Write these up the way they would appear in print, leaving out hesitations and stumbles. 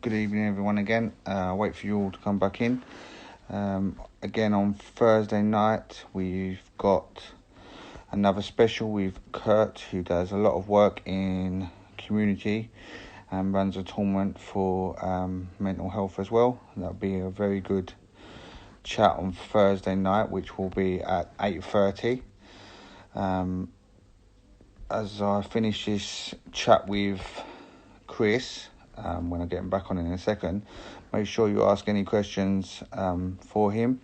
Good evening, everyone. Again, wait for you all to come back in. Again, on Thursday night, we've got another special with Kurt, who does a lot of work in community and runs a tournament for mental health as well. That'll be a very good chat on Thursday night, which will be at 8:30. As I finish this chat with Chris, when I get him back on in a second, make sure you ask any questions for him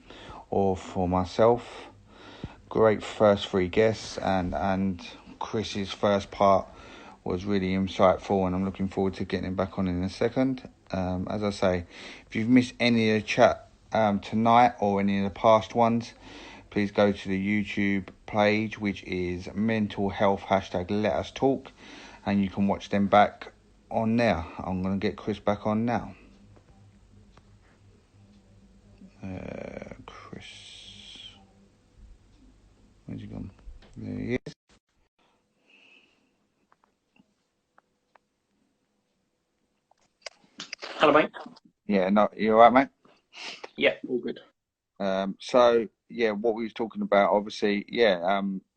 or for myself. Great first three guests, and Chris's first part was really insightful, and I'm looking forward to getting him back on in a second. As I say, if you've missed any of the chat tonight or any of the past ones, please go to the YouTube page, which is Mental Health #Let Us Talk, and you can watch them back on there. I'm going to get Chris back on now. Chris, where's he gone? There he is. Hello, mate. Yeah, no, you all right, mate? Yeah, all good. So, what we was talking about, obviously,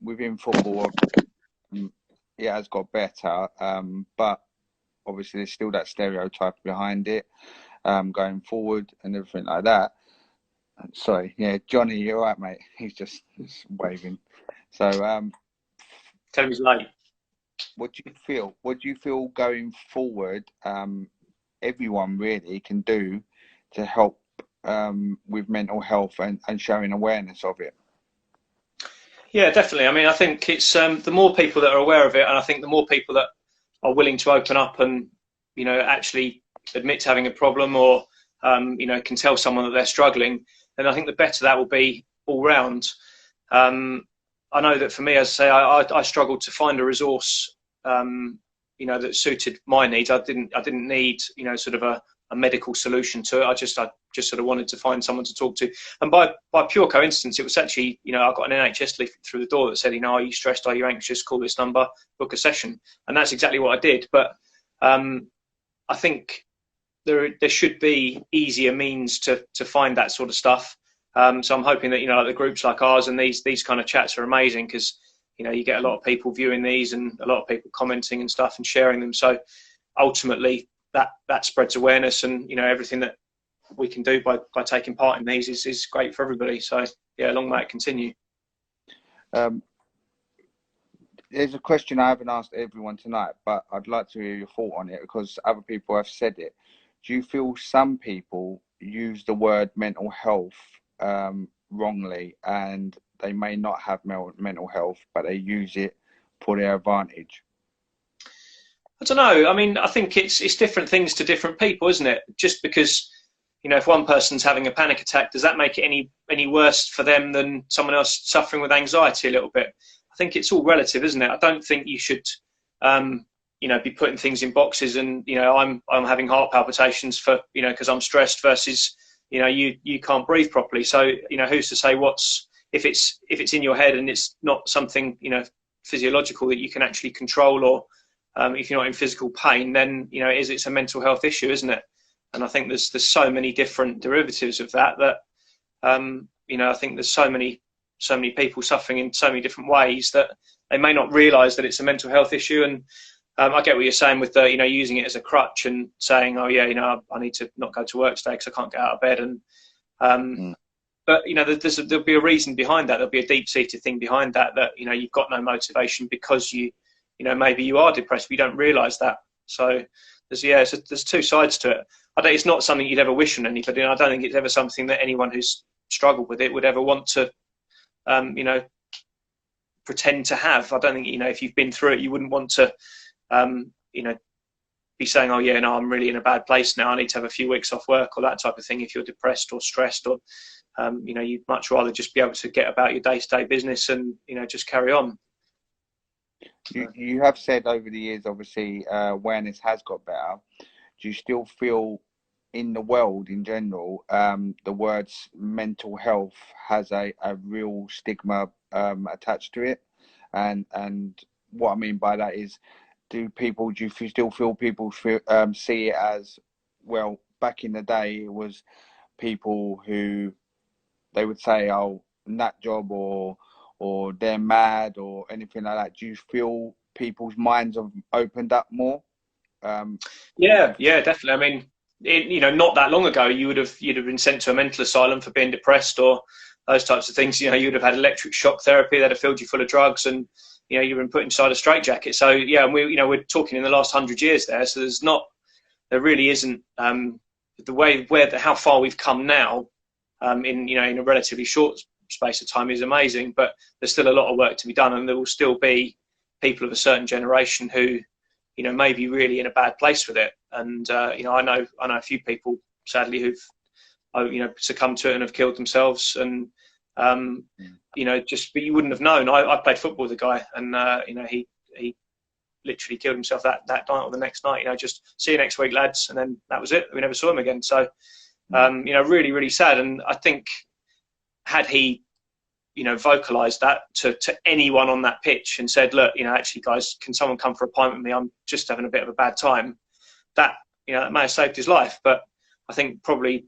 within football, it has got better, but obviously there's still that stereotype behind it, going forward and everything like that. Sorry, Johnny, you're right, mate. He's just waving. So, Tell him he's late. what do you feel? What do you feel going forward? Everyone really can do to help with mental health and showing awareness of it. Yeah, definitely. I mean, I think it's the more people that are aware of it, and I think the more people that are willing to open up and actually admit to having a problem, or can tell someone that they're struggling, then I think the better that will be all round. I know that for me, as I say, I struggled to find a resource, that suited my needs. I didn't need, sort of a medical solution to it. I just sort of wanted to find someone to talk to. And by pure coincidence, it was actually, I got an NHS leaflet through the door that said, are you stressed? Are you anxious? Call this number, book a session. And that's exactly what I did. But I think there should be easier means to find that sort of stuff. So I'm hoping that, like the groups like ours and these kind of chats are amazing, because, you get a lot of people viewing these and a lot of people commenting and stuff and sharing them. So ultimately that spreads awareness, and, everything that we can do by taking part in these is great for everybody. So yeah, long may it continue. There's a question I haven't asked everyone tonight, but I'd like to hear your thought on it because other people have said it. Do you feel some people use the word mental health wrongly, and they may not have mental health, but they use it for their advantage? I don't know. I mean, I think it's different things to different people, isn't it? Just because, if one person's having a panic attack, does that make it any worse for them than someone else suffering with anxiety a little bit? I think it's all relative, isn't it? I don't think you should, be putting things in boxes and, I'm having heart palpitations for, because I'm stressed versus, you can't breathe properly. So, who's to say if it's in your head and it's not something, physiological that you can actually control, or if you're not in physical pain, then, it's a mental health issue, isn't it? And I think there's so many different derivatives of that I think there's so many people suffering in so many different ways that they may not realise that it's a mental health issue. And I get what you're saying with the, using it as a crutch and saying, oh yeah, I need to not go to work today because I can't get out of bed. And but there'll be a reason behind that. There'll be a deep-seated thing behind that you've got no motivation because maybe you are depressed, but you don't realise that. So there's two sides to it. It's not something you'd ever wish on anybody, and I don't think it's ever something that anyone who's struggled with it would ever want to, pretend to have. I don't think, if you've been through it, you wouldn't want to, be saying, oh yeah, no, I'm really in a bad place now, I need to have a few weeks off work, or that type of thing. If you're depressed or stressed, or, you'd much rather just be able to get about your day-to-day business and, just carry on. You have said over the years, obviously, awareness has got better. Do you still feel in the world in general, the words mental health has a real stigma attached to it? And what I mean by that is, do you still feel people see it as well, back in the day, it was people who they would say, "Oh, nut job," or they're mad or anything like that. Do you feel people's minds have opened up more? Um, Yeah, definitely. I mean, not that long ago, you'd have been sent to a mental asylum for being depressed or those types of things. You'd have had electric shock therapy that have filled you full of drugs, and you've been put inside a straitjacket. So yeah, and we're talking in the last 100 years there. So there really isn't the way how far we've come now in a relatively short space of time is amazing. But there's still a lot of work to be done, and there will still be people of a certain generation who may be really in a bad place with it. And I know a few people sadly who've succumbed to it and have killed themselves. And but you wouldn't have known. I played football with a guy, and he literally killed himself that night or the next night. Just see you next week, lads, and then that was it. We never saw him again. So really, really sad. And I think had he vocalized that to anyone on that pitch and said, look, actually guys, can someone come for a pint with me? I'm just having a bit of a bad time. That may have saved his life. But I think probably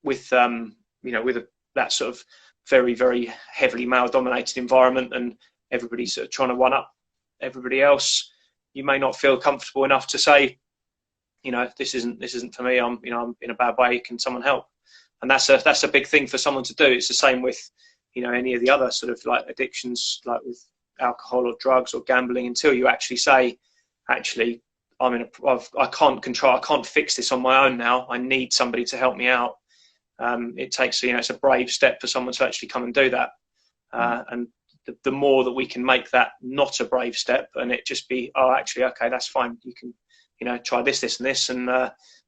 with that sort of very, very heavily male dominated environment and everybody sort of trying to one up everybody else, you may not feel comfortable enough to say, this isn't for me. I'm in a bad way. Can someone help? And that's a big thing for someone to do. It's the same with any of the other sort of like addictions, like with alcohol or drugs or gambling, until you actually say, actually, I can't fix this on my own now. I need somebody to help me out. It takes, it's a brave step for someone to actually come and do that. And the more that we can make that not a brave step, and it just be, oh, actually, okay, that's fine. You can, try this, and this, and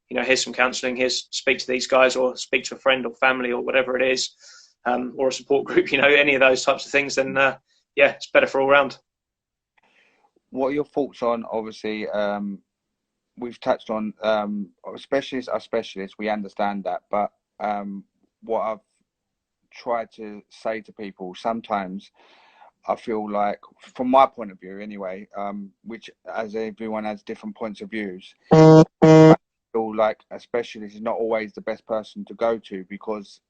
here's some counselling. Here's speak to these guys, or speak to a friend or family or whatever it is, or a support group. Any of those types of things. Then it's better for all round. What are your thoughts on? Obviously, we've touched on specialists are specialists. We understand that, but what I've tried to say to people sometimes, I feel like, from my point of view anyway, which as everyone has different points of views, I feel like a specialist is not always the best person to go to, because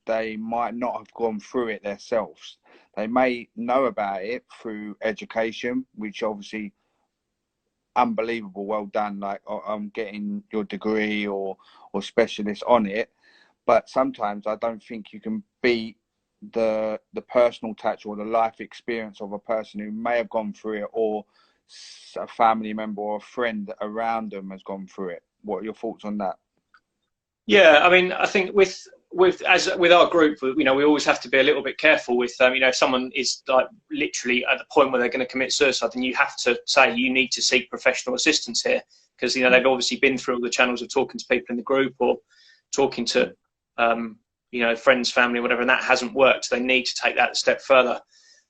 they might not have gone through it themselves. They may know about it through education, which obviously unbelievable, well done, like getting your degree or specialist on it. But sometimes I don't think you can beat the personal touch or the life experience of a person who may have gone through it, or a family member or a friend around them has gone through it. What are your thoughts on that? Yeah, I mean, I think with our group, we always have to be a little bit careful with, if someone is like literally at the point where they're going to commit suicide, then you have to say you need to seek professional assistance here, because they've obviously been through all the channels of talking to people in the group or talking to friends, family, whatever, and that hasn't worked. They need to take that a step further.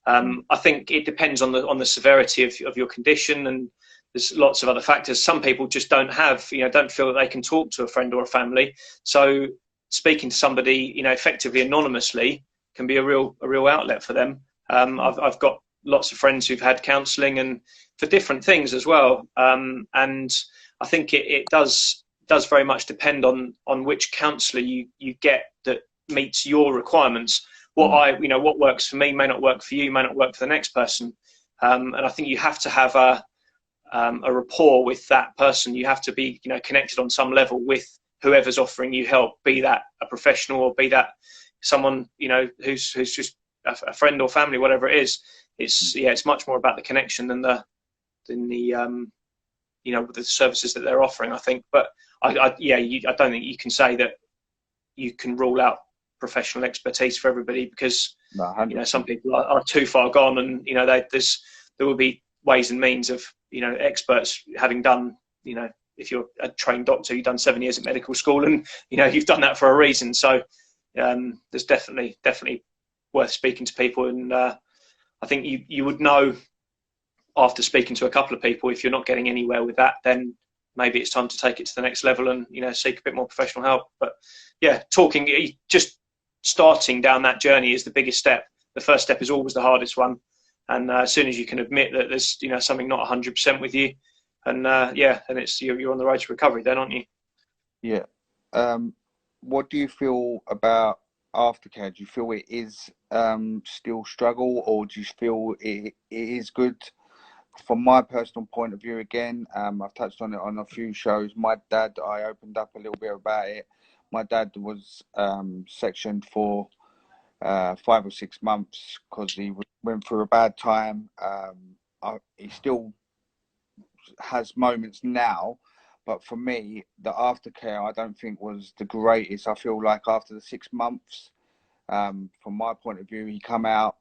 I think it depends on the severity of your condition, and there's lots of other factors. Some people just don't feel that they can talk to a friend or a family. So speaking to somebody, effectively anonymously, can be a real outlet for them. I've got lots of friends who've had counselling and for different things as well. And I think it does very much depend on which counsellor you get that meets your requirements. What works for me may not work for you, may not work for the next person. And I think you have to have a rapport with that person. You have to be, connected on some level with whoever's offering you help, be that a professional or be that someone, who's just a friend or family, whatever it is. It's much more about the connection than the services that they're offering, I think. But I don't think you can say that you can rule out professional expertise for everybody, because some people are too far gone, and there will be ways and means of experts having done, if you're a trained doctor, you've done 7 years at medical school, and you've done that for a reason. So there's definitely worth speaking to people, and I think you would know after speaking to a couple of people, if you're not getting anywhere with that, then maybe it's time to take it to the next level and seek a bit more professional help. But just starting down that journey is the biggest step. The first step is always the hardest one, and as soon as you can admit that there's something not 100% with you, and and you're on the road to recovery then, aren't you? Yeah. What do you feel about aftercare? Do you feel it is still struggle, or do you feel it is good? From my personal point of view, again, I've touched on it on a few shows. My dad, I opened up a little bit about it. My dad was sectioned for 5 or 6 months because he went through a bad time. He still has moments now, but for me, the aftercare I don't think was the greatest. I feel like after the 6 months, from my point of view, he come out.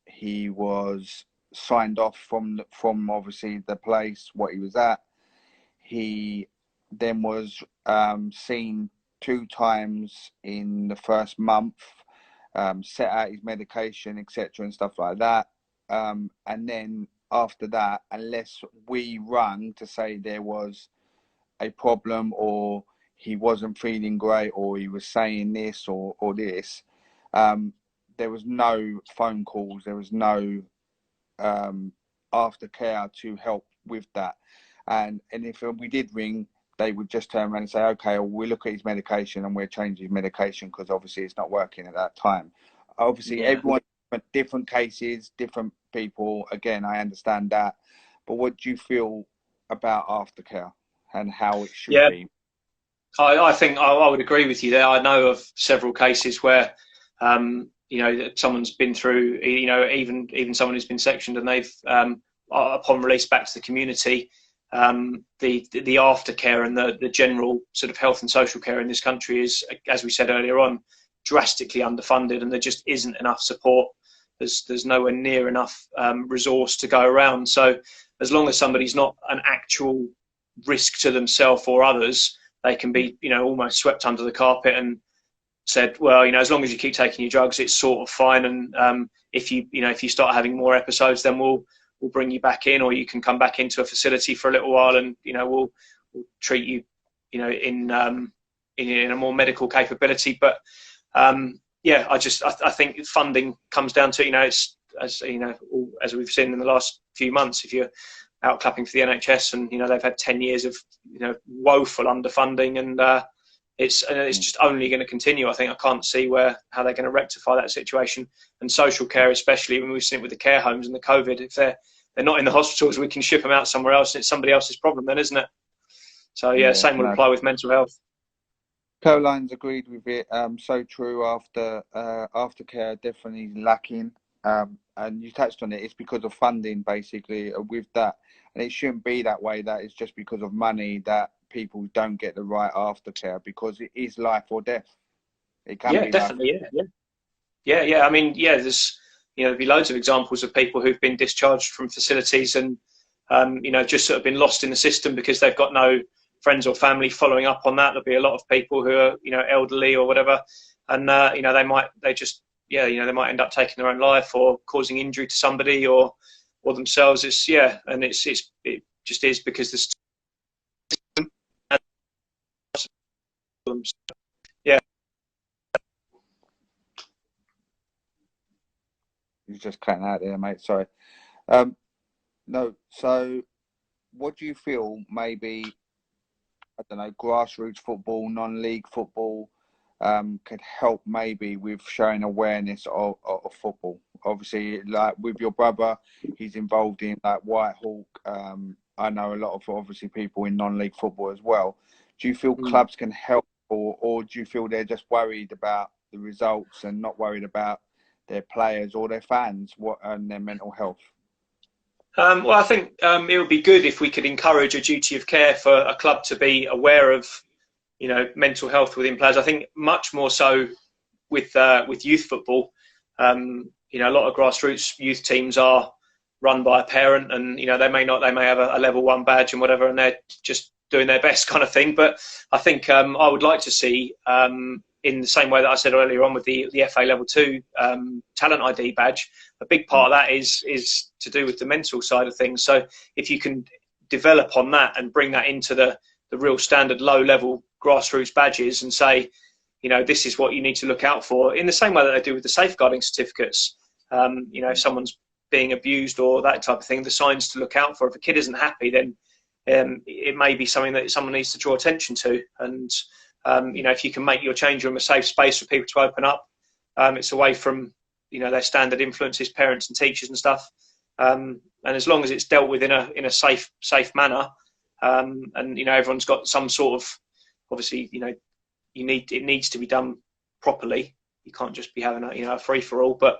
He was signed off from obviously the place what he was at. He then was seen 2 times in the first month, set out his medication, etc., and stuff like that. And then after that, unless we rung to say there was a problem or he wasn't feeling great or he was saying this or this, there was no phone calls, there was no aftercare to help with that. And if we did ring, they would just turn around and say, okay, well, we'll look at his medication and we'll change his medication because obviously it's not working at that time. Obviously, everyone, different cases, different people. Again, I understand that. But what do you feel about aftercare and how it should be? I think I would agree with you there. I know of several cases where, someone's been through, even someone who's been sectioned and they've, upon release back to the community, the aftercare and the general sort of health and social care in this country is, as we said earlier on, drastically underfunded, and there just isn't enough support. There's nowhere near enough resource to go around. So as long as somebody's not an actual risk to themselves or others, they can be, almost swept under the carpet and said, well, as long as you keep taking your drugs, it's sort of fine. And if you start having more episodes, then we'll bring you back in, or you can come back into a facility for a little while, and we'll treat you, in a more medical capability. But I think funding comes down to, it's as we've seen in the last few months, if you're out clapping for the NHS and they've had 10 years of woeful underfunding, and it's just only going to continue. I think I can't see how they're going to rectify that situation. And social care, especially when we've seen it with the care homes and the COVID, if they're not in the hospitals, we can ship them out somewhere else, and it's somebody else's problem then, isn't it? So same will apply with mental health. Caroline's agreed with it. So true. Aftercare definitely lacking. And you touched on it. It's because of funding, basically, with that. And it shouldn't be that way. That it's just because of money that people don't get the right aftercare, because it is life or death. It can be definitely. Yeah. I mean, there's there'll be loads of examples of people who've been discharged from facilities and just sort of been lost in the system because they've got no friends or family following up on that. There'll be a lot of people who are elderly or whatever, and they might end up taking their own life or causing injury to somebody or themselves. It just is because the You're just cutting out there, mate. Sorry. No. So, what do you feel? Maybe, I don't know, grassroots football, non-league football, could help maybe with showing awareness of football. Obviously, like with your brother, he's involved in like White Hawk. I know a lot of obviously people in non-league football as well. Do you feel clubs can help, or do you feel they're just worried about the results and not worried about their players or their fans and their mental health? Well, I think it would be good if we could encourage a duty of care for a club to be aware of mental health within players. I think much more so with youth football. A lot of grassroots youth teams are run by a parent, and they may have a level 1 badge and whatever, and they're just doing their best kind of thing. But I think I would like to see, in the same way that I said earlier on with the FA level 2 talent ID badge, a big part of that is to do with the mental side of things. So if you can develop on that and bring that into the real standard low level grassroots badges and say, this is what you need to look out for, in the same way that they do with the safeguarding certificates. If someone's being abused or that type of thing, the signs to look out for. If a kid isn't happy, then it may be something that someone needs to draw attention to. And if you can make your change room a safe space for people to open up, it's away from their standard influences, parents and teachers and stuff. And as long as it's dealt with in a safe manner, and everyone's got some sort of, obviously, it needs to be done properly. You can't just be having a free for all. But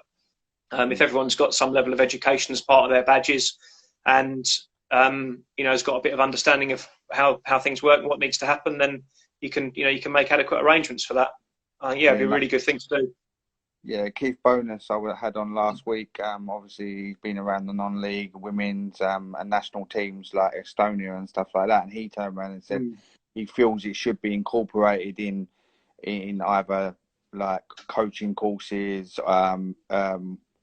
if everyone's got some level of education as part of their badges, and has got a bit of understanding of how things work and what needs to happen, then you can make adequate arrangements for that. It'd be a really good thing to do. Yeah, Keith Bonus I had on last week. Obviously, he's been around the non-league, women's, and national teams like Estonia and stuff like that. And he turned around and said he feels it should be incorporated in either like coaching courses, on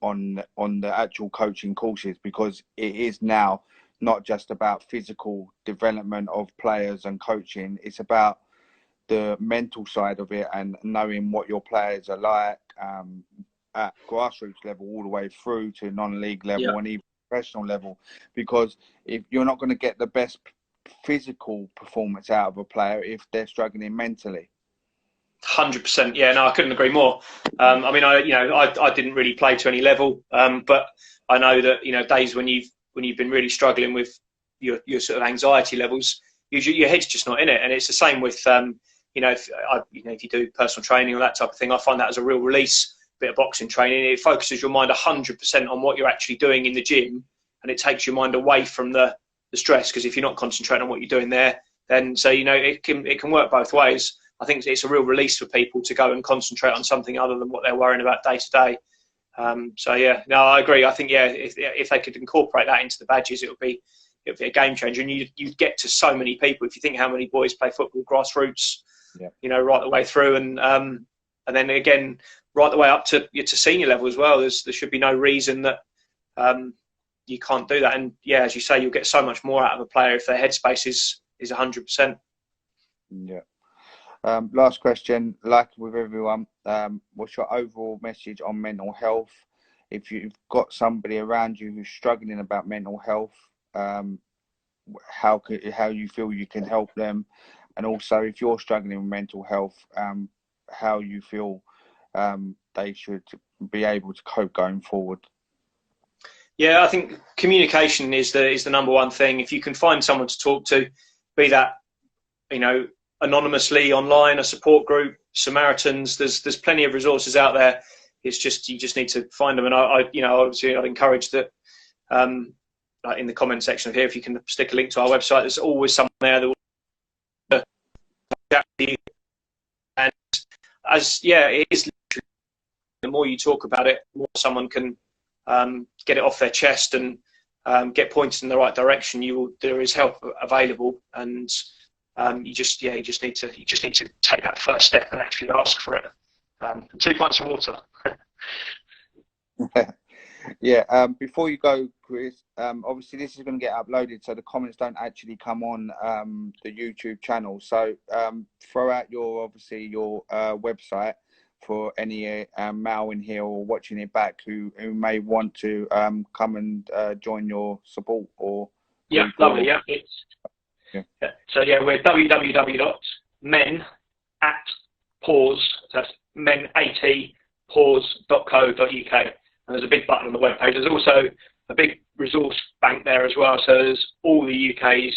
the actual coaching courses, because it is now not just about physical development of players and coaching. It's about the mental side of it and knowing what your players are like, at grassroots level all the way through to non-league level and even professional level. Because if you're not going to get the best physical performance out of a player if they're struggling mentally. 100%. Yeah, no, I couldn't agree more. I didn't really play to any level, but I know that days when you've been really struggling with your sort of anxiety levels, your head's just not in it. And it's the same with if you do personal training or that type of thing, I find that as a real release. Bit of boxing training, it focuses your mind 100% on what you're actually doing in the gym, and it takes your mind away from the stress. Because if you're not concentrating on what you're doing there, then it can work both ways. I think it's a real release for people to go and concentrate on something other than what they're worrying about day to day. I agree. I think if they could incorporate that into the badges, it would be a game changer, and you'd get to so many people. If you think how many boys play football grassroots, right the way through, and then again right the way up to senior level as well. There should be no reason that you can't do that. And as you say, you'll get so much more out of a player if their headspace is 100%. Yeah. Last question, like with everyone, what's your overall message on mental health? If you've got somebody around you who's struggling about mental health, how you feel you can help them, and also if you're struggling with mental health, how you feel they should be able to cope going forward. I think communication is the number one thing. If you can find someone to talk to, be that anonymously online, a support group, Samaritans, there's plenty of resources out there. It's just you just need to find them. And obviously I'd encourage that in the comment section of here, if you can stick a link to our website, there's always someone there that will chat with you. And it is literally, the more you talk about it, the more someone can get it off their chest and get pointed in the right direction. There is help available, and you just need to take that first step and actually ask for it. 2 pints of water. Before you go, Chris, obviously this is going to get uploaded, so the comments don't actually come on the YouTube channel. So throw out your website for any male in here or watching it back who may want to come and join your support or lovely. So we're www.men@pause, that's men80pause.co.uk, and there's a big button on the webpage. There's also a big resource bank there as well, so there's all the UK's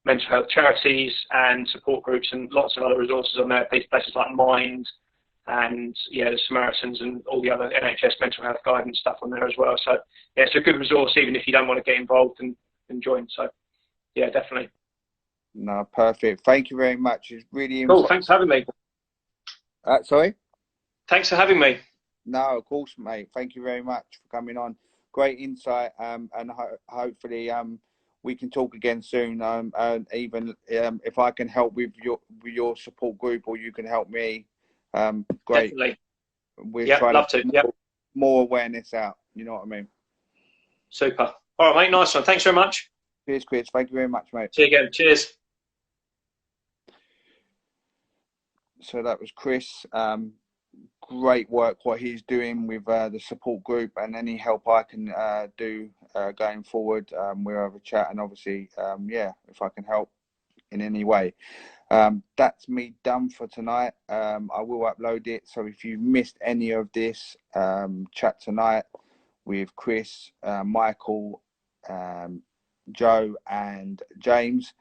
mental health charities and support groups and lots of other resources on there, places like Mind and the Samaritans and all the other NHS mental health guidance stuff on there as well. So it's a good resource even if you don't want to get involved and join. So definitely. No, perfect. Thank you very much. It's really cool. Thanks for having me. Sorry? Thanks for having me. No, of course, mate. Thank you very much for coming on. Great insight, and hopefully we can talk again soon. And even if I can help with your support group, or you can help me, great. Definitely. We're trying love to. More awareness out. You know what I mean? Super. All right, mate. Nice one. Thanks very much. Cheers, Chris. Thank you very much, mate. See you again. Cheers. So that was Chris. great work what he's doing with the support group, and any help I can do going forward, we'll have a chat, and obviously yeah, if I can help in any way. That's me done for tonight. I will upload it, so if you missed any of this chat tonight with Chris, Michael, Joe and James,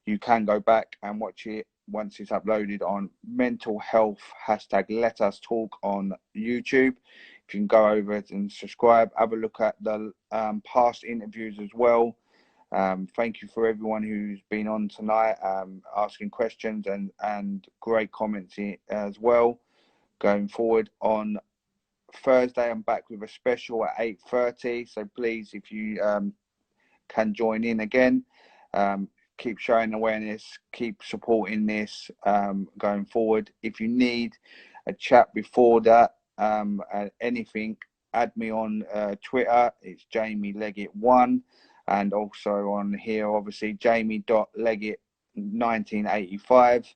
you can go back and watch it once it's uploaded on Mental Health hashtag Let Us Talk on YouTube. If you can go over it and subscribe, have a look at the past interviews as well. Thank you for everyone who's been on tonight, asking questions and great comments as well. Going forward on Thursday, I'm back with a special at 8:30. So please, if you can join in again, keep showing awareness, keep supporting this going forward. If you need a chat before that, anything, add me on Twitter. It's Jamie Leggett1, and also on here, obviously, Jamie.Leggett1985.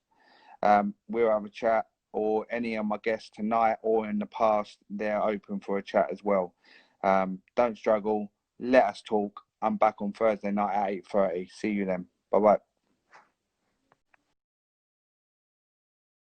We'll have a chat, or any of my guests tonight or in the past, they're open for a chat as well. Don't struggle. Let us talk. I'm back on Thursday night at 8:30. See you then. Bye-bye.